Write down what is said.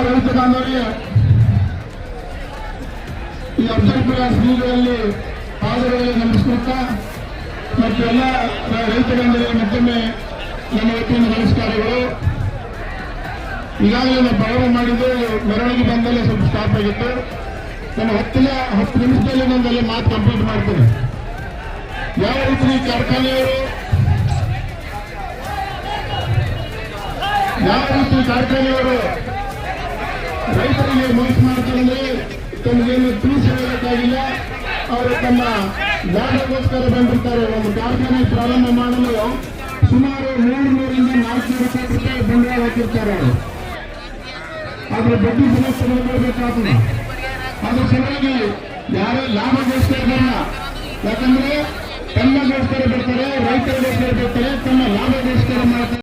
ರೈತ ಬಾಂಧವರಿಗೆ ಈ ಅಫಜಲ್ಪುರ ಶ್ರೀಗಳಲ್ಲಿ ಪಾದಗಳಲ್ಲಿ ನಮಸ್ಕೃತ ಮತ್ತು ಎಲ್ಲ ರೈತ ಬಾಂಧವರಿಗೆ ಮತ್ತೊಮ್ಮೆ ನಮ್ಮ ವತಿಯಿಂದ ನಮಸ್ಕಾರಗಳು. ಈಗಾಗಲೇ ನಾವು ಪ್ರಾರಂಭ ಮಾಡಿದ್ದು ಮೆರವಣಿಗೆ ಬಂದಲ್ಲೇ ಸ್ವಲ್ಪ ಸ್ಟಾಪ್ ಆಗಿತ್ತು. ನಾನು 10 ನಿಮಿಷದಲ್ಲಿ ನಂದಲ್ಲಿ ಮಾತು ಕಂಪ್ಲೀಟ್ ಮಾಡ್ತೇನೆ. ಯಾವ ರೀತಿ ಕಾರ್ಖಾನೆಯವರು ರೈತರಿಗೆ ಮೋಸ ಮಾಡ್ತಾರೆ ಅಂದ್ರೆ ತಮಗೇನು ತಿಳಿಸಿರಬೇಕಾಗಿಲ್ಲ. ಅವರು ತಮ್ಮ ಲಾಭಕ್ಕೋಸ್ಕರ ಬಂದಿರ್ತಾರೆ. ಒಂದು ಕಾರ್ಖಾನೆ ಪ್ರಾರಂಭ ಮಾಡಲು ಸುಮಾರು 300ರಿಂದ 400 ರೂಪಾಯಿ ಬಂಡವಾಳ ಹಾಕಿರ್ತಾರೆ. ಆದ್ರೆ ಬಡ್ಡಿ ಸಮಸ್ಯೆಗಳು ಬರಬೇಕಾಗ್ತದೆ. ಅದ್ರ ಸಲುವಾಗಿ ಯಾರೇ ಲಾಭಗೋಸ್ಕರ ಬರಲ್ಲ. ಯಾಕಂದ್ರೆ ತಮ್ಮಗೋಸ್ಕರ ಬರ್ತಾರೆ, ರೈತರಿಗೋಸ್ಕರ ಬರ್ತಾರೆ, ತಮ್ಮ ಲಾಭಗೋಸ್ಕರ ಮಾಡ್ತಾರೆ.